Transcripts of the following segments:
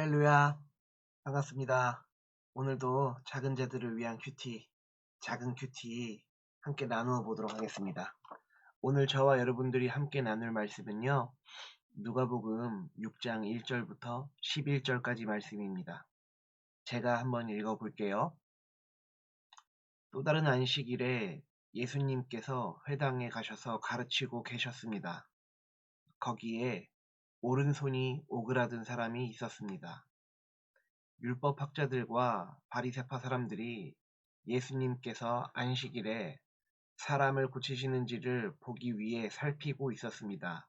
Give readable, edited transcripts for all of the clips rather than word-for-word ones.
할렐루야, 반갑습니다. 오늘도 작은 자들을 위한 큐티, 작은 큐티 함께 나누어 보도록 하겠습니다. 오늘 저와 여러분들이 함께 나눌 말씀은요, 누가복음 6장 1절부터 11절까지 말씀입니다. 제가 한번 읽어 볼게요. 또 다른 안식일에 예수님께서 회당에 가셔서 가르치고 계셨습니다. 거기에 오른손이 오그라든 사람이 있었습니다. 율법학자들과 바리새파 사람들이 예수님께서 안식일에 사람을 고치시는지를 보기 위해 살피고 있었습니다.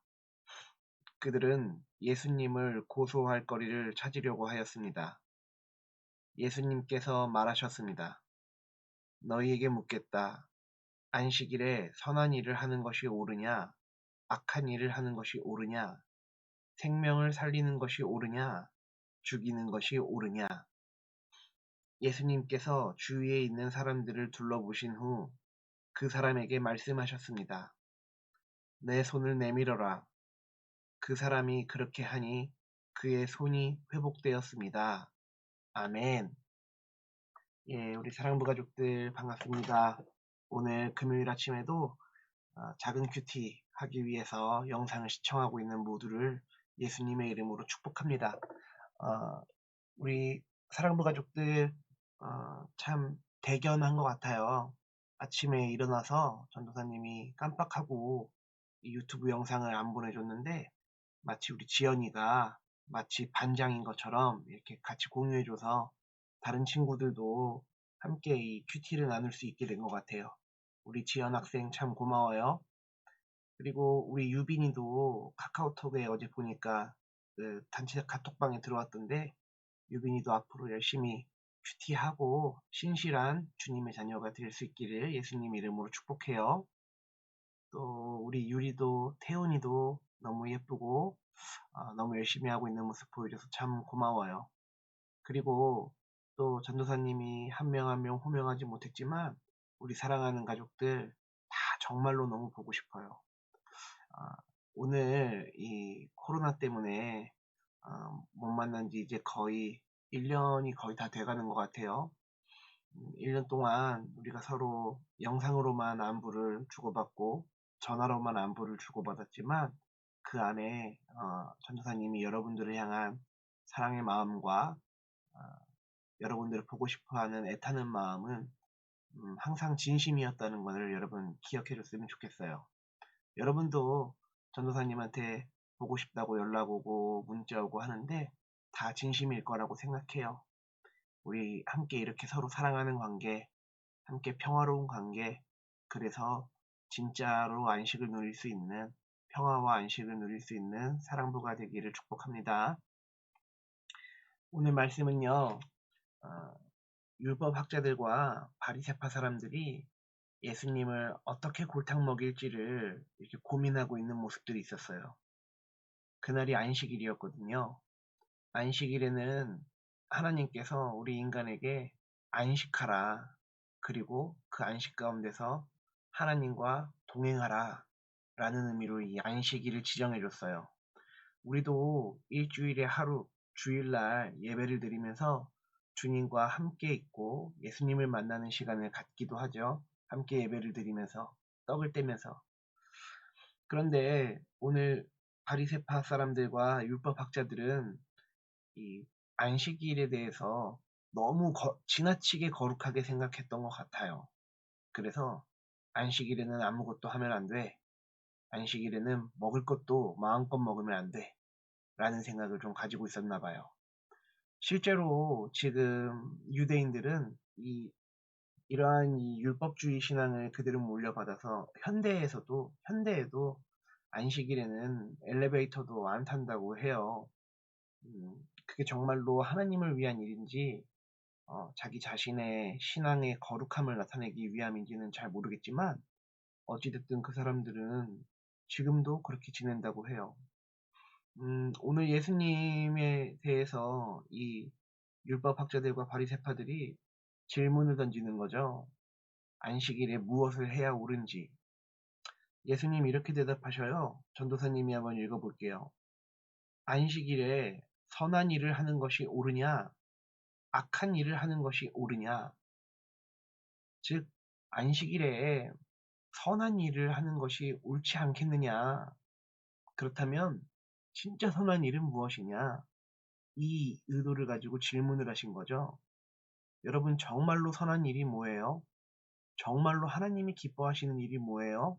그들은 예수님을 고소할 거리를 찾으려고 하였습니다. 예수님께서 말하셨습니다. 너희에게 묻겠다. 안식일에 선한 일을 하는 것이 옳으냐? 악한 일을 하는 것이 옳으냐? 생명을 살리는 것이 옳으냐? 죽이는 것이 옳으냐? 예수님께서 주위에 있는 사람들을 둘러보신 후 그 사람에게 말씀하셨습니다. 내 손을 내밀어라. 그 사람이 그렇게 하니 그의 손이 회복되었습니다. 아멘. 예, 우리 사랑부 가족들 반갑습니다. 오늘 금요일 아침에도 작은 큐티 하기 위해서 영상을 시청하고 있는 모두를 예수님의 이름으로 축복합니다. 우리 사랑부 가족들 참 대견한 것 같아요. 아침에 일어나서 전도사님이 깜빡하고 이 유튜브 영상을 안 보내줬는데 마치 우리 지연이가 마치 반장인 것처럼 이렇게 같이 공유해줘서 다른 친구들도 함께 이 큐티를 나눌 수 있게 된 것 같아요. 우리 지연 학생 참 고마워요. 그리고 우리 유빈이도 카카오톡에 어제 보니까 그 단체 카톡방에 들어왔던데 유빈이도 앞으로 열심히 큐티하고 신실한 주님의 자녀가 될 수 있기를 예수님 이름으로 축복해요. 또 우리 유리도 태훈이도 너무 예쁘고 너무 열심히 하고 있는 모습 보여줘서 참 고마워요. 그리고 또 전도사님이 한 명 한 명 호명하지 못했지만 우리 사랑하는 가족들 다 정말로 너무 보고 싶어요. 오늘 이 코로나 때문에 못 만난 지 이제 거의 1년이 거의 다 돼가는 것 같아요. 1년 동안 우리가 서로 영상으로만 안부를 주고받고 전화로만 안부를 주고받았지만 그 안에 전도사님이 여러분들을 향한 사랑의 마음과 여러분들을 보고 싶어하는 애타는 마음은 항상 진심이었다는 것을 여러분 기억해 줬으면 좋겠어요. 여러분도 전도사님한테 보고 싶다고 연락 오고 문자 오고 하는데 다 진심일 거라고 생각해요. 우리 함께 이렇게 서로 사랑하는 관계, 함께 평화로운 관계, 그래서 진짜로 안식을 누릴 수 있는, 평화와 안식을 누릴 수 있는 사랑부가 되기를 축복합니다. 오늘 말씀은요, 율법학자들과 바리새파 사람들이 예수님을 어떻게 골탕 먹일지를 이렇게 고민하고 있는 모습들이 있었어요. 그날이 안식일이었거든요. 안식일에는 하나님께서 우리 인간에게 안식하라. 그리고 그 안식 가운데서 하나님과 동행하라. 라는 의미로 이 안식일을 지정해 줬어요. 우리도 일주일에 하루, 주일날 예배를 드리면서 주님과 함께 있고 예수님을 만나는 시간을 갖기도 하죠. 함께 예배를 드리면서 떡을 떼면서. 그런데 오늘 바리새파 사람들과 율법학자들은 이 안식일에 대해서 너무 지나치게 거룩하게 생각했던 것 같아요. 그래서 안식일에는 아무것도 하면 안 돼. 안식일에는 먹을 것도 마음껏 먹으면 안 돼. 라는 생각을 좀 가지고 있었나 봐요. 실제로 지금 유대인들은 이러한 이 율법주의 신앙을 그대로 물려받아서 현대에도 안식일에는 엘리베이터도 안 탄다고 해요. 그게 정말로 하나님을 위한 일인지 자기 자신의 신앙의 거룩함을 나타내기 위함인지는 잘 모르겠지만 어찌됐든 그 사람들은 지금도 그렇게 지낸다고 해요. 오늘 예수님에 대해서 이 율법학자들과 바리새파들이 질문을 던지는 거죠. 안식일에 무엇을 해야 옳은지. 예수님 이렇게 대답하셔요. 전도사님이 한번 읽어볼게요. 안식일에 선한 일을 하는 것이 옳으냐, 악한 일을 하는 것이 옳으냐. 즉, 안식일에 선한 일을 하는 것이 옳지 않겠느냐. 그렇다면 진짜 선한 일은 무엇이냐? 이 의도를 가지고 질문을 하신 거죠. 여러분, 정말로 선한 일이 뭐예요? 정말로 하나님이 기뻐하시는 일이 뭐예요?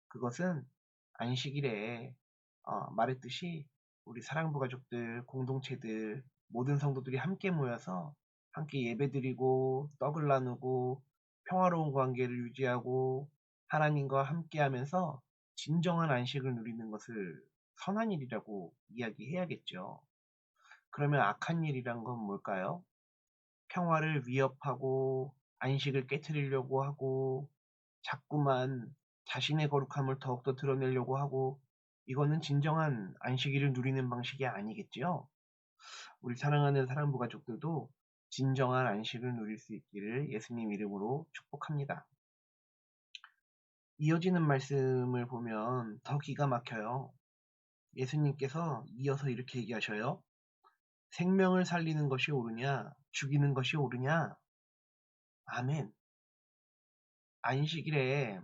그것은 안식일에 말했듯이 우리 사랑부 가족들, 공동체들, 모든 성도들이 함께 모여서 함께 예배드리고 떡을 나누고 평화로운 관계를 유지하고 하나님과 함께하면서 진정한 안식을 누리는 것을 선한 일이라고 이야기해야겠죠. 그러면 악한 일이란 건 뭘까요? 평화를 위협하고 안식을 깨트리려고 하고 자꾸만 자신의 거룩함을 더욱더 드러내려고 하고, 이거는 진정한 안식일을 누리는 방식이 아니겠지요. 우리 사랑하는 사랑부 가족들도 진정한 안식을 누릴 수 있기를 예수님 이름으로 축복합니다. 이어지는 말씀을 보면 더 기가 막혀요. 예수님께서 이어서 이렇게 얘기하셔요. 생명을 살리는 것이 옳으냐, 죽이는 것이 옳으냐? 아멘. 안식일에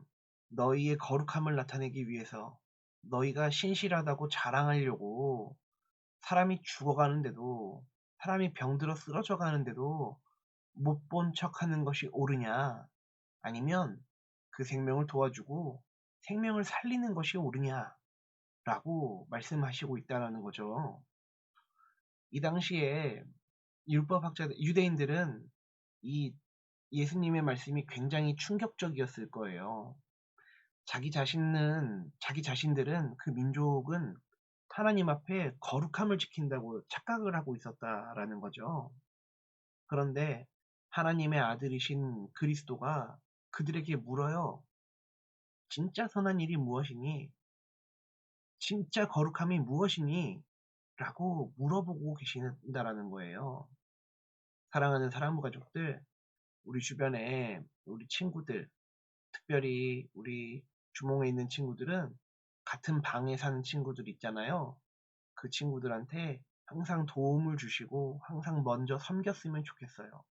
너희의 거룩함을 나타내기 위해서 너희가 신실하다고 자랑하려고 사람이 죽어가는데도, 사람이 병들어 쓰러져 가는데도 못 본 척하는 것이 옳으냐? 아니면 그 생명을 도와주고 생명을 살리는 것이 옳으냐? 라고 말씀하시고 있다는 거죠. 이 당시에 율법학자들, 유대인들은 이 예수님의 말씀이 굉장히 충격적이었을 거예요. 자기 자신들은, 그 민족은 하나님 앞에 거룩함을 지킨다고 착각을 하고 있었다라는 거죠. 그런데 하나님의 아들이신 그리스도가 그들에게 물어요. 진짜 선한 일이 무엇이니? 진짜 거룩함이 무엇이니? 라고 물어보고 계신다라는 거예요. 사랑하는 사랑부 가족들, 우리 주변에 우리 친구들, 특별히 우리 주몽에 있는 친구들은 같은 방에 사는 친구들 있잖아요. 그 친구들한테 항상 도움을 주시고 항상 먼저 섬겼으면 좋겠어요.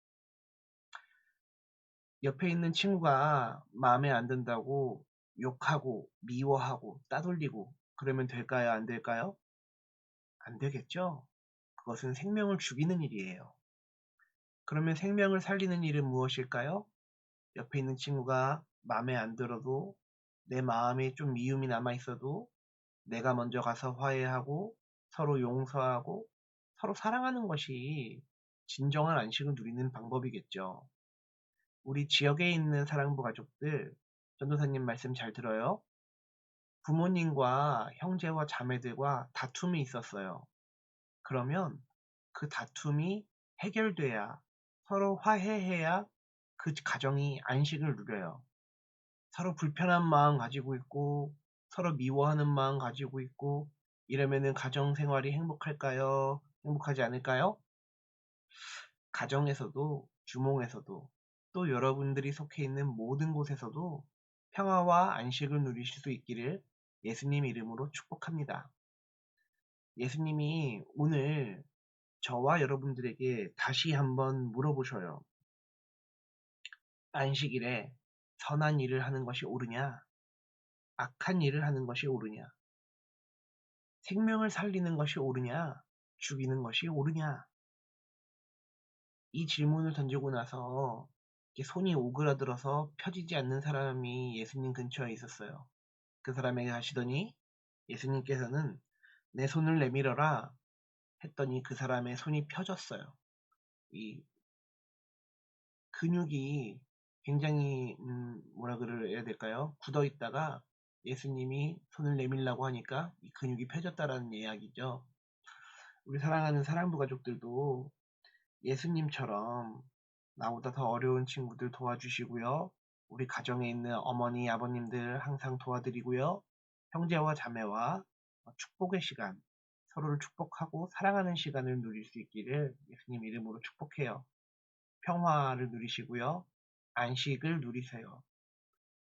옆에 있는 친구가 마음에 안 든다고 욕하고 미워하고 따돌리고 그러면 될까요? 안 될까요? 안 되겠죠? 그것은 생명을 죽이는 일이에요. 그러면 생명을 살리는 일은 무엇일까요? 옆에 있는 친구가 마음에 안 들어도, 내 마음에 좀 미움이 남아 있어도 내가 먼저 가서 화해하고 서로 용서하고 서로 사랑하는 것이 진정한 안식을 누리는 방법이겠죠. 우리 지역에 있는 사랑부 가족들, 전도사님 말씀 잘 들어요? 부모님과 형제와 자매들과 다툼이 있었어요. 그러면 그 다툼이 해결돼야, 서로 화해해야 그 가정이 안식을 누려요. 서로 불편한 마음 가지고 있고 서로 미워하는 마음 가지고 있고 이러면은 가정 생활이 행복할까요? 행복하지 않을까요? 가정에서도, 주몽에서도, 또 여러분들이 속해 있는 모든 곳에서도 평화와 안식을 누리실 수 있기를 예수님 이름으로 축복합니다. 예수님이 오늘 저와 여러분들에게 다시 한번 물어보셔요. 안식일에 선한 일을 하는 것이 옳으냐? 악한 일을 하는 것이 옳으냐? 생명을 살리는 것이 옳으냐? 죽이는 것이 옳으냐? 이 질문을 던지고 나서 이렇게 손이 오그라들어서 펴지지 않는 사람이 예수님 근처에 있었어요. 그 사람에게 하시더니 예수님께서는 내 손을 내밀어라 했더니 그 사람의 손이 펴졌어요. 이 근육이 굉장히 뭐라 그래야 될까요? 굳어 있다가 예수님이 손을 내밀라고 하니까 이 근육이 펴졌다라는 이야기죠. 우리 사랑하는 사랑부 가족들도 예수님처럼 나보다 더 어려운 친구들 도와주시고요. 우리 가정에 있는 어머니, 아버님들 항상 도와드리고요. 형제와 자매와 축복의 시간, 서로를 축복하고 사랑하는 시간을 누릴 수 있기를 예수님 이름으로 축복해요. 평화를 누리시고요. 안식을 누리세요.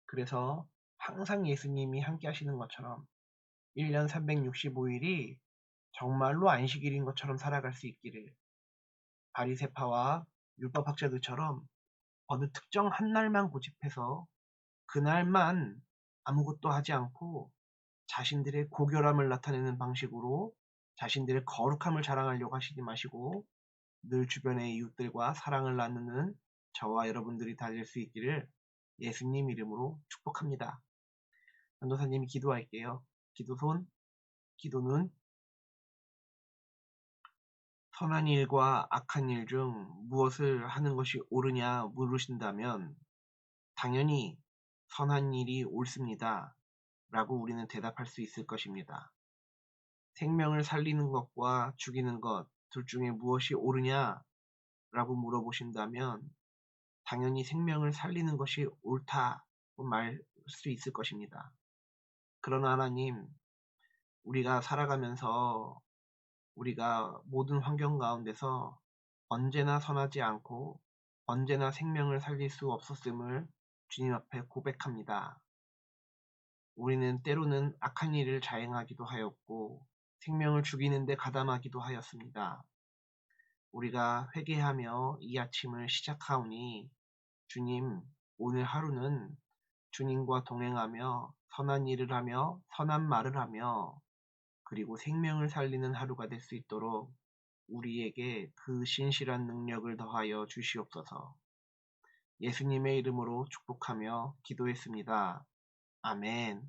그래서 항상 예수님이 함께 하시는 것처럼 1년 365일이 정말로 안식일인 것처럼 살아갈 수 있기를, 바리새파와 율법학자들처럼 어느 특정 한 날만 고집해서 그날만 아무것도 하지 않고 자신들의 고결함을 나타내는 방식으로 자신들의 거룩함을 자랑하려고 하시지 마시고 늘 주변의 이웃들과 사랑을 나누는 저와 여러분들이 다 될 수 있기를 예수님 이름으로 축복합니다. 전도사님이 기도할게요. 기도손, 기도는 선한 일과 악한 일 중 무엇을 하는 것이 옳으냐 물으신다면 당연히 선한 일이 옳습니다. 라고 우리는 대답할 수 있을 것입니다. 생명을 살리는 것과 죽이는 것 둘 중에 무엇이 옳으냐 라고 물어보신다면 당연히 생명을 살리는 것이 옳다고 말 수 있을 것입니다. 그러나 하나님, 우리가 살아가면서 우리가 모든 환경 가운데서 언제나 선하지 않고 언제나 생명을 살릴 수 없었음을 주님 앞에 고백합니다. 우리는 때로는 악한 일을 자행하기도 하였고 생명을 죽이는 데 가담하기도 하였습니다. 우리가 회개하며 이 아침을 시작하오니 주님, 오늘 하루는 주님과 동행하며 선한 일을 하며 선한 말을 하며 그리고 생명을 살리는 하루가 될 수 있도록 우리에게 그 신실한 능력을 더하여 주시옵소서. 예수님의 이름으로 축복하며 기도했습니다. 아멘.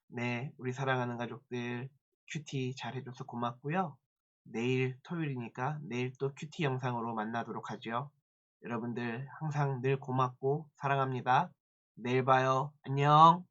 네, 우리 사랑하는 가족들 큐티 잘해줘서 고맙고요. 내일 토요일이니까 내일 또 큐티 영상으로 만나도록 하죠. 여러분들 항상 늘 고맙고 사랑합니다. 내일 봐요. 안녕.